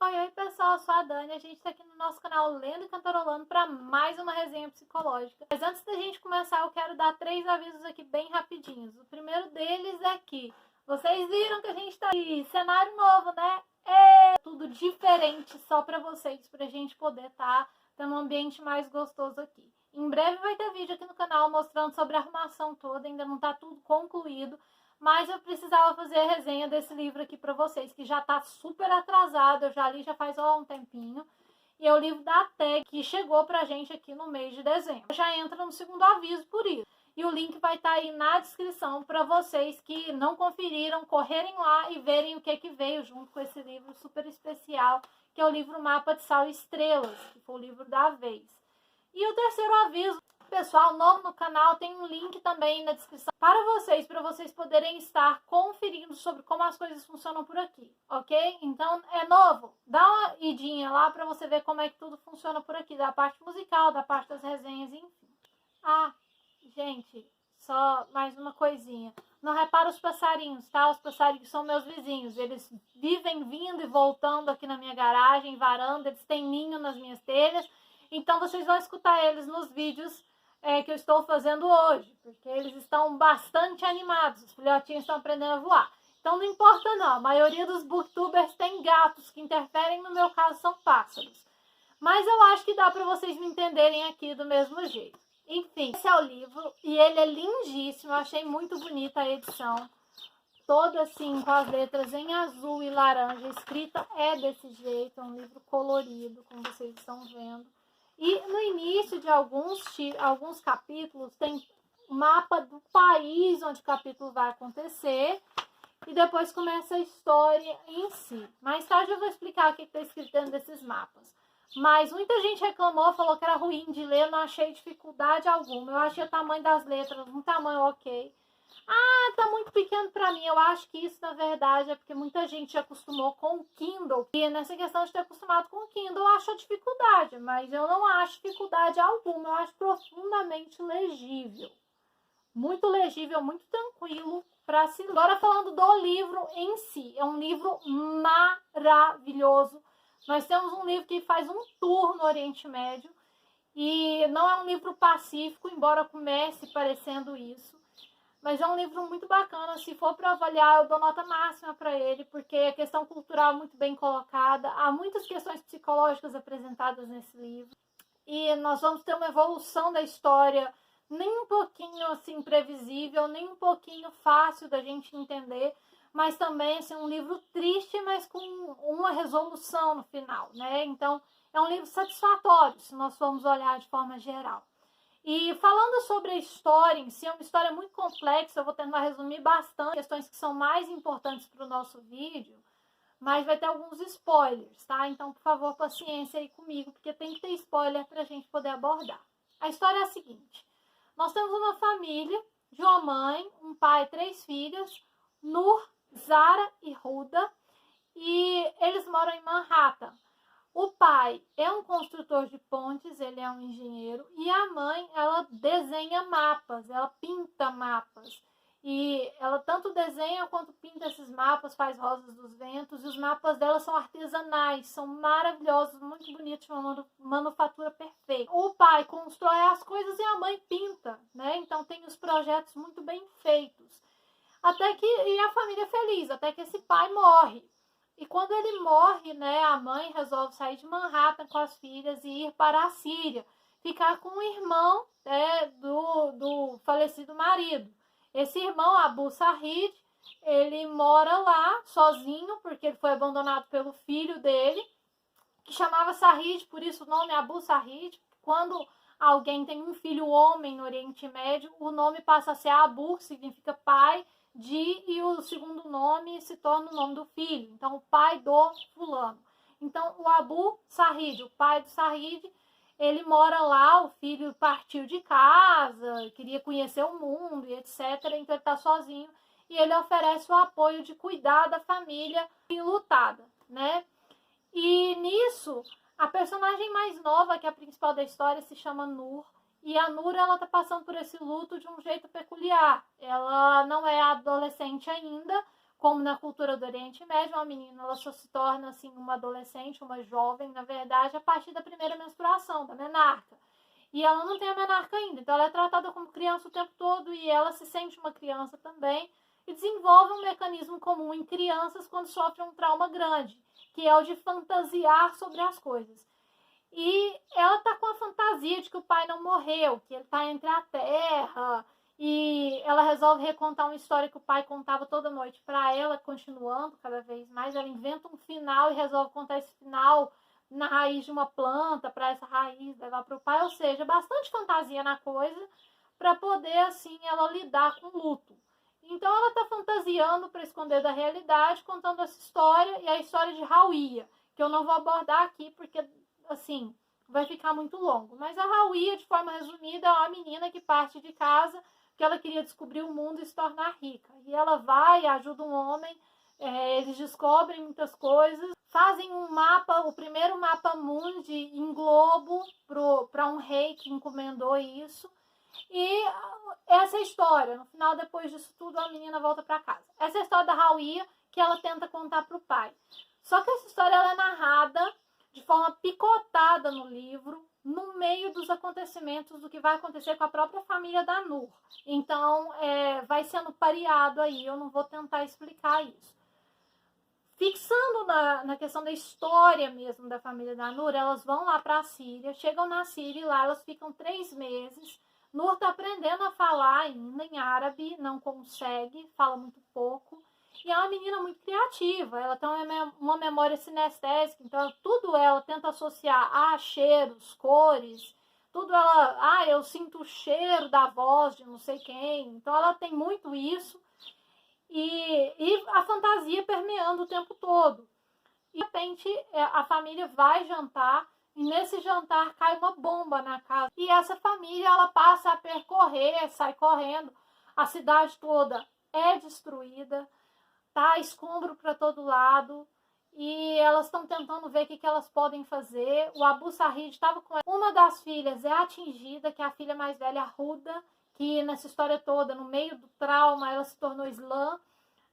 Oi pessoal, eu sou a Dani, a gente está aqui no nosso canal Lendo e Cantarolando para mais uma resenha psicológica. Mas antes da gente começar, eu quero dar 3 avisos aqui bem rapidinhos. O primeiro deles é que vocês viram que a gente está em cenário novo, né? É tudo diferente só para vocês, para a gente poder estar tendo um ambiente mais gostoso aqui. Em breve vai ter vídeo aqui no canal mostrando sobre a arrumação toda, ainda não está tudo concluído. Mas eu precisava fazer a resenha desse livro aqui para vocês, que já tá super atrasado, eu já li já faz um tempinho. E é o livro da TEG, que chegou pra gente aqui no mês de dezembro. Já entra no segundo aviso por isso. E o link vai estar aí na descrição para vocês que não conferiram, correrem lá e verem o que veio junto com esse livro super especial, que é o livro Mapa de Sal e Estrelas, que foi o livro da vez. E o terceiro aviso, pessoal novo no canal, tem um link também na descrição para vocês poderem estar conferindo sobre como as coisas funcionam por aqui, ok? Então, é novo, dá uma idinha lá para você ver como é que tudo funciona por aqui, da parte musical, da parte das resenhas, enfim. Ah, gente, só mais uma coisinha. Não repara os passarinhos, tá? Os passarinhos são meus vizinhos, eles vivem vindo e voltando aqui na minha garagem, varanda, eles têm ninho nas minhas telhas, então vocês vão escutar eles nos vídeos que eu estou fazendo hoje, porque eles estão bastante animados, os filhotinhos estão aprendendo a voar. Então não importa não, a maioria dos booktubers tem gatos que interferem, no meu caso são pássaros. Mas eu acho que dá para vocês me entenderem aqui do mesmo jeito. Enfim, esse é o livro e ele é lindíssimo, eu achei muito bonita a edição. Toda assim, com as letras em azul e laranja, a escrita é desse jeito, é um livro colorido, como vocês estão vendo. E no início de alguns capítulos tem o mapa do país onde o capítulo vai acontecer e depois começa a história em si. Mais tarde eu vou explicar o que está escrito dentro desses mapas. Mas muita gente reclamou, falou que era ruim de ler, eu não achei dificuldade alguma. Eu achei o tamanho das letras um tamanho ok. Ah, tá muito pequeno para mim. Eu acho que isso, na verdade, é porque muita gente já acostumou com o Kindle. E nessa questão de ter acostumado com o Kindle, eu acho a dificuldade. Mas eu não acho dificuldade alguma. Eu acho profundamente legível. Muito legível, muito tranquilo para se ler. Agora falando do livro em si. É um livro maravilhoso. Nós temos um livro que faz um tour no Oriente Médio. E não é um livro pacífico, embora comece parecendo isso. Mas é um livro muito bacana, se for para avaliar, eu dou nota máxima para ele, porque a questão cultural é muito bem colocada, há muitas questões psicológicas apresentadas nesse livro, e nós vamos ter uma evolução da história, nem um pouquinho assim previsível, nem um pouquinho fácil da gente entender, mas também assim, um livro triste, mas com uma resolução no final, né? Então, é um livro satisfatório, se nós formos olhar de forma geral. E falando sobre a história em si, é uma história muito complexa, eu vou tentar resumir bastante questões que são mais importantes para o nosso vídeo, mas vai ter alguns spoilers, tá? Então, por favor, paciência aí comigo, porque tem que ter spoiler para a gente poder abordar. A história é a seguinte: nós temos uma família de uma mãe, um pai, 3 filhos, Nur, Zara e Huda, e eles moram em Manhattan. O pai é um construtor de pontes, ele é um engenheiro, e a mãe, ela desenha mapas, ela pinta mapas. E ela tanto desenha quanto pinta esses mapas, faz rosas dos ventos, e os mapas dela são artesanais, são maravilhosos, muito bonitos, uma manufatura perfeita. O pai constrói as coisas e a mãe pinta, né? Então tem os projetos muito bem feitos. E a família é feliz, até que esse pai morre. E quando ele morre, né, a mãe resolve sair de Manhattan com as filhas e ir para a Síria, ficar com o irmão do falecido marido. Esse irmão, Abu Sahid, ele mora lá sozinho, porque ele foi abandonado pelo filho dele, que chamava Sahid, por isso o nome é Abu Sahid. Quando alguém tem um filho homem no Oriente Médio, o nome passa a ser Abu, que significa pai, e o segundo nome se torna o nome do filho. Então, o pai do fulano. Então, o Abu Sahid, o pai do Sahid, ele mora lá, o filho partiu de casa, queria conhecer o mundo e etc. Então, ele está sozinho e ele oferece o apoio de cuidar da família enlutada, né? E nisso, a personagem mais nova, que é a principal da história, se chama Nur. E a Nur, ela tá passando por esse luto de um jeito peculiar. Ela não é adolescente ainda, como na cultura do Oriente Médio, uma menina ela só se torna assim uma adolescente, uma jovem, na verdade, a partir da primeira menstruação, da menarca. E ela não tem a menarca ainda, então ela é tratada como criança o tempo todo e ela se sente uma criança também e desenvolve um mecanismo comum em crianças quando sofrem um trauma grande, que é o de fantasiar sobre as coisas. E ela tá com a fantasia de que o pai não morreu, que ele tá entre a terra, e ela resolve recontar uma história que o pai contava toda noite para ela, continuando cada vez mais. Ela inventa um final e resolve contar esse final na raiz de uma planta, para essa raiz levar para o pai. Ou seja, bastante fantasia na coisa, para poder, assim, ela lidar com o luto. Então ela tá fantasiando para esconder da realidade, contando essa história, e a história de Hawiyah, que eu não vou abordar aqui, porque, assim, vai ficar muito longo. Mas a Hawiyah, de forma resumida, é uma menina que parte de casa que ela queria descobrir o mundo e se tornar rica. E ela vai, ajuda um homem, eles descobrem muitas coisas, fazem um mapa, o primeiro mapa mundi em globo para um rei que encomendou isso. E essa é a história. No final, depois disso tudo, a menina volta para casa. Essa é a história da Hawiyah que ela tenta contar para o pai. Só que essa história ela é narrada de forma picotada no livro, no meio dos acontecimentos do que vai acontecer com a própria família da Nur. Então, vai sendo pareado aí, eu não vou tentar explicar isso. Fixando na questão da história mesmo da família da Nur, elas vão lá para a Síria, chegam na Síria e lá elas ficam 3 meses. Nur está aprendendo a falar ainda em árabe, não consegue, fala muito pouco. E é uma menina muito criativa, ela tem uma memória sinestésica, então tudo ela tenta associar a cheiros, cores, tudo ela, eu sinto o cheiro da voz de não sei quem, então ela tem muito isso, e a fantasia permeando o tempo todo. E de repente a família vai jantar, e nesse jantar cai uma bomba na casa, e essa família ela passa a percorrer, sai correndo, a cidade toda é destruída, tá escombro para todo lado, e elas estão tentando ver o que elas podem fazer. O Abu Sahid estava com ela. Uma das filhas é atingida, que é a filha mais velha, a Huda, que nessa história toda, no meio do trauma, ela se tornou islã.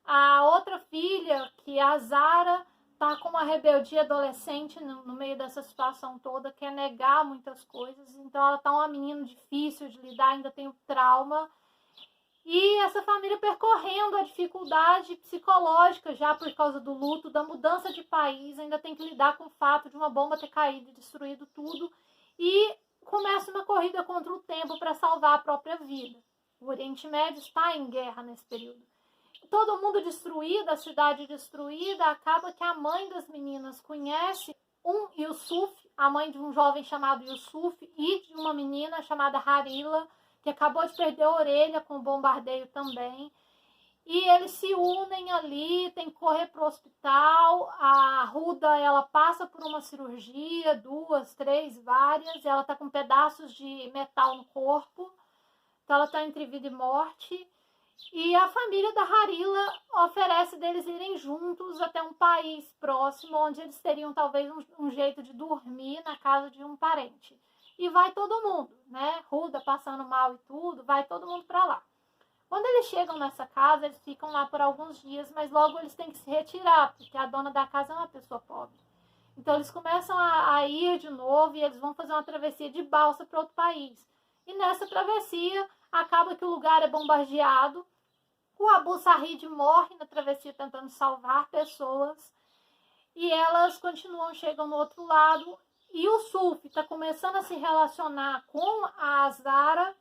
A outra filha, que é a Zara, tá com uma rebeldia adolescente no meio dessa situação toda, quer negar muitas coisas, então ela tá uma menina difícil de lidar, ainda tem o trauma. E essa família percorrendo a dificuldade psicológica já por causa do luto, da mudança de país, ainda tem que lidar com o fato de uma bomba ter caído e destruído tudo. E começa uma corrida contra o tempo para salvar a própria vida. O Oriente Médio está em guerra nesse período. Todo mundo destruído, a cidade destruída, acaba que a mãe das meninas conhece um Yusuf, a mãe de um jovem chamado Yusuf e de uma menina chamada Harila, que acabou de perder a orelha com o bombardeio também. E eles se unem ali, tem que correr para o hospital. A Huda, ela passa por uma cirurgia, 2, 3, várias. Ela está com pedaços de metal no corpo. Então ela está entre vida e morte. E a família da Harila oferece deles irem juntos até um país próximo, onde eles teriam talvez um jeito de dormir na casa de um parente. E vai todo mundo, né? Huda passando mal e tudo, vai todo mundo para lá. Quando eles chegam nessa casa, eles ficam lá por alguns dias, mas logo eles têm que se retirar, porque a dona da casa é uma pessoa pobre. Então eles começam a ir de novo e eles vão fazer uma travessia de balsa para outro país. E nessa travessia, acaba que o lugar é bombardeado, o Abu Sahid morre na travessia tentando salvar pessoas, e elas continuam, chegam no outro lado, e o Suf está começando a se relacionar com a Zara,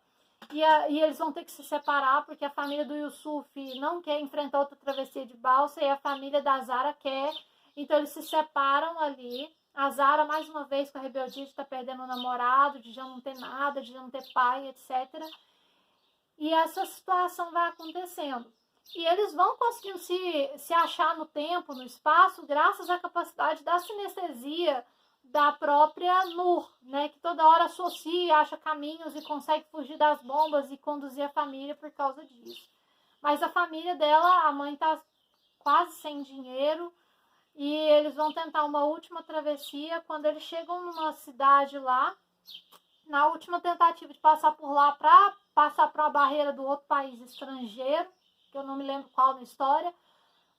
e eles vão ter que se separar, porque a família do Yusuf não quer enfrentar outra travessia de balsa, e a família da Zara quer, então eles se separam ali. A Zara, mais uma vez, com a rebeldia de estar perdendo o namorado, de já não ter nada, de já não ter pai, etc. E essa situação vai acontecendo. E eles vão conseguindo se achar no tempo, no espaço, graças à capacidade da sinestesia da própria Nur, né? Que toda hora associa, acha caminhos e consegue fugir das bombas e conduzir a família por causa disso. Mas a família dela, a mãe tá quase sem dinheiro, e eles vão tentar uma última travessia. Quando eles chegam numa cidade lá, na última tentativa de passar por lá para passar para a barreira do outro país estrangeiro, que eu não me lembro qual na história,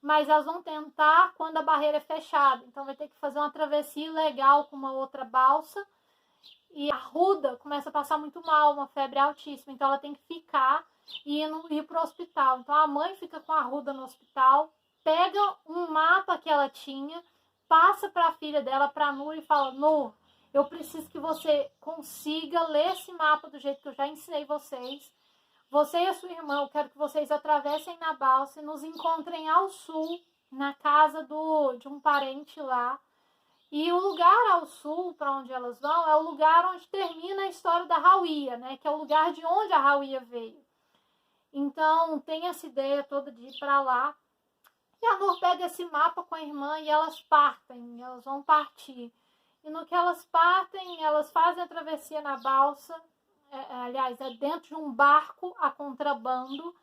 mas elas vão tentar quando a barreira é fechada. Então vai ter que fazer uma travessia ilegal com uma outra balsa. E a Ruda começa a passar muito mal, uma febre altíssima. Então ela tem que ficar e ir para o hospital. Então a mãe fica com a Ruda no hospital, pega um mapa que ela tinha, passa para a filha dela, para a Nur, e fala: Nur, eu preciso que você consiga ler esse mapa do jeito que eu já ensinei vocês. Você e a sua irmã, eu quero que vocês atravessem na balsa e nos encontrem ao sul, na casa de um parente lá. E o lugar ao sul, para onde elas vão, é o lugar onde termina a história da Hawiyah, né? Que é o lugar de onde a Hawiyah veio. Então, tem essa ideia toda de ir para lá. E a Nur pega esse mapa com a irmã e elas partem, elas vão partir. E no que elas partem, elas fazem a travessia na balsa, aliás, é dentro de um barco a contrabando.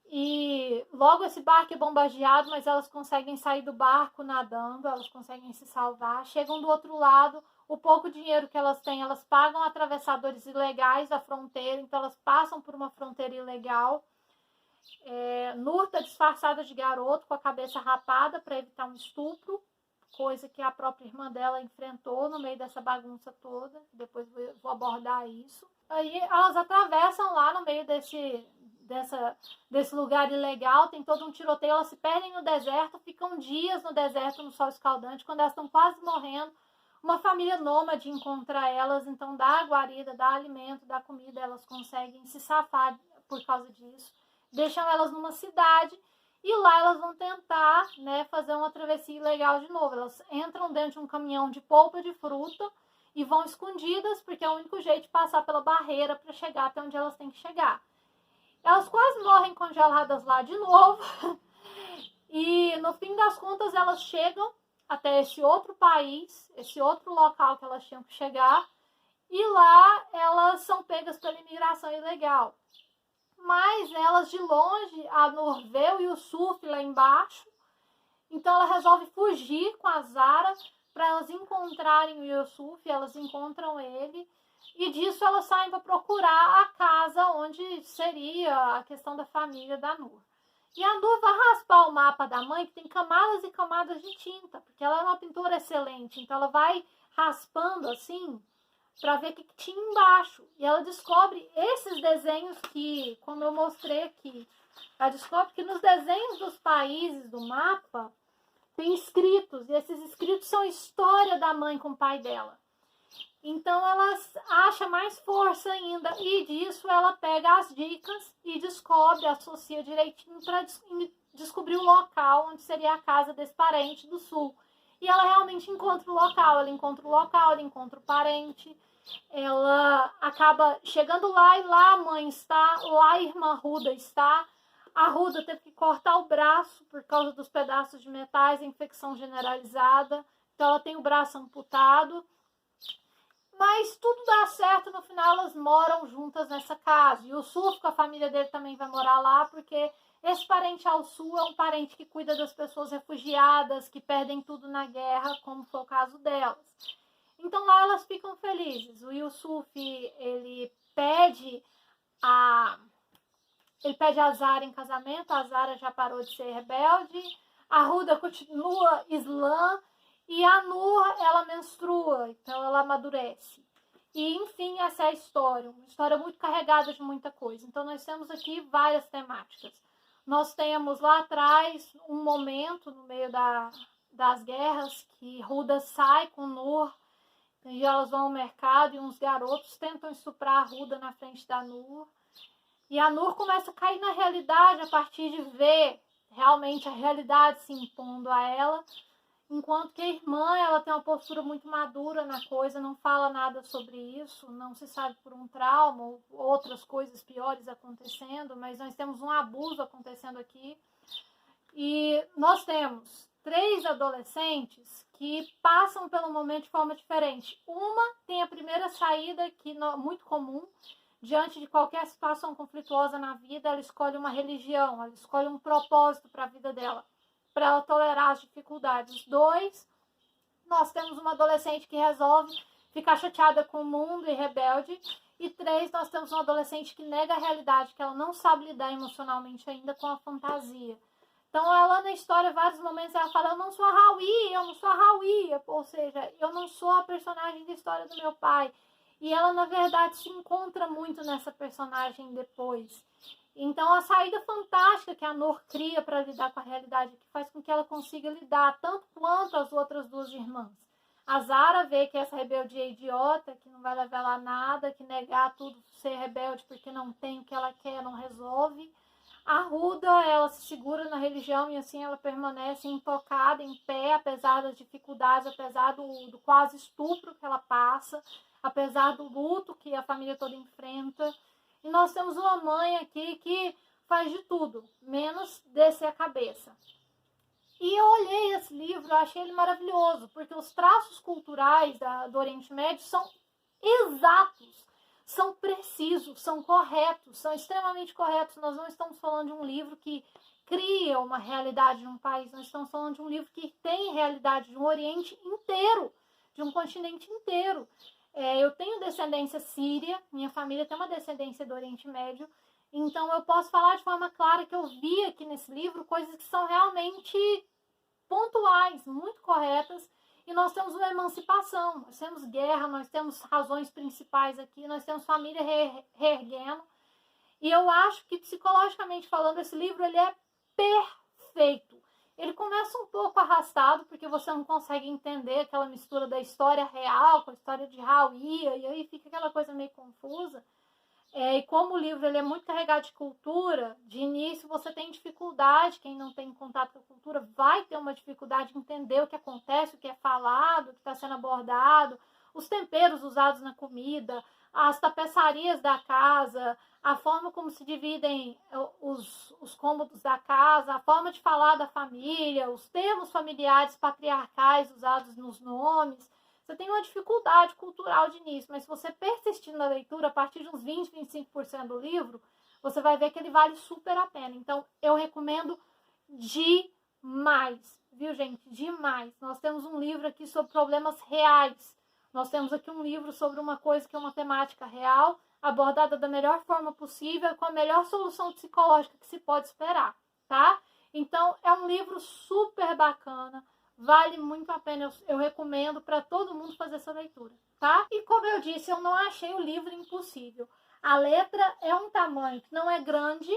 E logo esse barco é bombardeado, mas elas conseguem sair do barco nadando, elas conseguem se salvar. Chegam do outro lado, o pouco dinheiro que elas têm, elas pagam atravessadores ilegais da fronteira, então elas passam por uma fronteira ilegal. Nur tá disfarçada de garoto, com a cabeça rapada para evitar um estupro, coisa que a própria irmã dela enfrentou no meio dessa bagunça toda. Depois vou abordar isso. Aí elas atravessam lá no meio desse lugar ilegal, tem todo um tiroteio, elas se perdem no deserto, ficam dias no deserto no sol escaldante. Quando elas estão quase morrendo, uma família nômade encontra elas, então dá guarida, dá alimento, dá comida, elas conseguem se safar por causa disso. Deixam elas numa cidade e lá elas vão tentar, né, fazer uma travessia ilegal de novo. Elas entram dentro de um caminhão de polpa de fruta e vão escondidas, porque é o único jeito de passar pela barreira para chegar até onde elas têm que chegar. Elas quase morrem congeladas lá de novo. E no fim das contas elas chegam até esse outro país, esse outro local que elas tinham que chegar. E lá elas são pegas pela imigração ilegal. Mas elas de longe, a Nur vê o Yusuf lá embaixo. Então ela resolve fugir com a Zara para elas encontrarem o Yusuf. Elas encontram ele. E disso elas saem para procurar a casa onde seria a questão da família da Nur. E a Nur vai raspar o mapa da mãe, que tem camadas e camadas de tinta, porque ela é uma pintora excelente. Então ela vai raspando assim para ver o que tinha embaixo. E ela descobre esses desenhos que, como eu mostrei aqui, ela descobre que nos desenhos dos países do mapa tem escritos, e esses escritos são história da mãe com o pai dela. Então ela acha mais força ainda, e disso ela pega as dicas e descobre, associa direitinho para descobrir o local onde seria a casa desse parente do sul. E ela realmente encontra o local, ela encontra o parente, ela acaba chegando lá, e lá a mãe está, lá a irmã Ruda está. A Ruda teve que cortar o braço por causa dos pedaços de metais, infecção generalizada, então ela tem o braço amputado. Mas tudo dá certo, no final elas moram juntas nessa casa. E o Yusuf, com a família dele, também vai morar lá, porque esse parente ao sul é um parente que cuida das pessoas refugiadas, que perdem tudo na guerra, como foi o caso delas. Então lá elas ficam felizes. O Yusuf, ele pede a Zara em casamento, a Zara já parou de ser rebelde, a Ruda continua islã, e a Nur, ela menstrua, então ela amadurece. E, enfim, essa é a história. Uma história muito carregada de muita coisa. Então, nós temos aqui várias temáticas. Nós temos lá atrás um momento, no meio das guerras, que Ruda sai com Nur, e elas vão ao mercado, e uns garotos tentam estuprar a Ruda na frente da Nur. E a Nur começa a cair na realidade a partir de ver realmente a realidade se impondo a ela. Enquanto que a irmã, ela tem uma postura muito madura na coisa, não fala nada sobre isso, não se sabe por um trauma ou outras coisas piores acontecendo, mas nós temos um abuso acontecendo aqui. E nós temos 3 adolescentes que passam pelo momento de forma diferente. Uma tem a primeira saída, que é muito comum, diante de qualquer situação conflituosa na vida, ela escolhe uma religião, ela escolhe um propósito para a vida dela, para ela tolerar as dificuldades. 2, nós temos uma adolescente que resolve ficar chateada com o mundo e rebelde. E 3, nós temos uma adolescente que nega a realidade, que ela não sabe lidar emocionalmente ainda com a fantasia. Então, ela na história, vários momentos, ela fala, eu não sou a Howie, eu não sou a Howie, ou seja, eu não sou a personagem da história do meu pai. E ela, na verdade, se encontra muito nessa personagem depois. Então, a saída fantástica que a Noor cria para lidar com a realidade, que faz com que ela consiga lidar tanto quanto as outras duas irmãs. A Zara vê que essa rebeldia é idiota, que não vai levar a nada, que negar tudo, ser rebelde porque não tem o que ela quer, não resolve. A Ruda, ela se segura na religião e assim ela permanece intocada, em pé, apesar das dificuldades, apesar do quase estupro que ela passa, apesar do luto que a família toda enfrenta. E nós temos uma mãe aqui que faz de tudo, menos descer a cabeça. E eu olhei esse livro, eu achei ele maravilhoso, porque os traços culturais do Oriente Médio são exatos, são precisos, são corretos, são extremamente corretos. Nós não estamos falando de um livro que cria uma realidade de um país, nós estamos falando de um livro que tem realidade de um Oriente inteiro, de um continente inteiro. Eu tenho descendência síria, minha família tem uma descendência do Oriente Médio, então eu posso falar de forma clara que eu vi aqui nesse livro coisas que são realmente pontuais, muito corretas, e nós temos uma emancipação, nós temos guerra, nós temos razões principais aqui, nós temos família reerguendo, e eu acho que psicologicamente falando esse livro ele é perfeito. Ele começa um pouco arrastado, porque você não consegue entender aquela mistura da história real com a história de Hawia, e aí fica aquela coisa meio confusa. E como o livro ele é muito carregado de cultura, de início você tem dificuldade, quem não tem contato com a cultura vai ter uma dificuldade de entender o que acontece, o que é falado, o que está sendo abordado, os temperos usados na comida, as tapeçarias da casa, a forma como se dividem os cômodos da casa, a forma de falar da família, os termos familiares patriarcais usados nos nomes. Você tem uma dificuldade cultural de início, mas se você persistir na leitura, a partir de uns 20, 25% do livro, você vai ver que ele vale super a pena. Então, eu recomendo demais, viu, gente? Demais. Nós temos um livro aqui sobre problemas reais. Nós temos aqui um livro sobre uma coisa que é uma temática real, abordada da melhor forma possível, com a melhor solução psicológica que se pode esperar, tá? Então, é um livro super bacana. Vale muito a pena, eu recomendo para todo mundo fazer essa leitura, tá? E como eu disse, eu não achei o livro impossível. A letra é um tamanho que não é grande,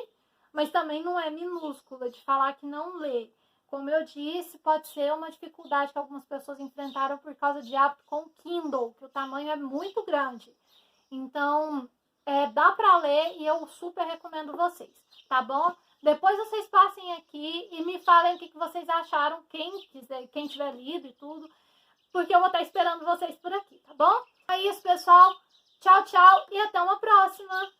mas também não é minúscula, de falar que não lê. Como eu disse, pode ser uma dificuldade que algumas pessoas enfrentaram por causa de hábito com o Kindle, que o tamanho é muito grande. Então, dá para ler e eu super recomendo vocês, tá bom? Depois vocês passem aqui e me falem o que vocês acharam, quem tiver lido e tudo, porque eu vou estar esperando vocês por aqui, tá bom? É isso, pessoal. Tchau, tchau e até uma próxima!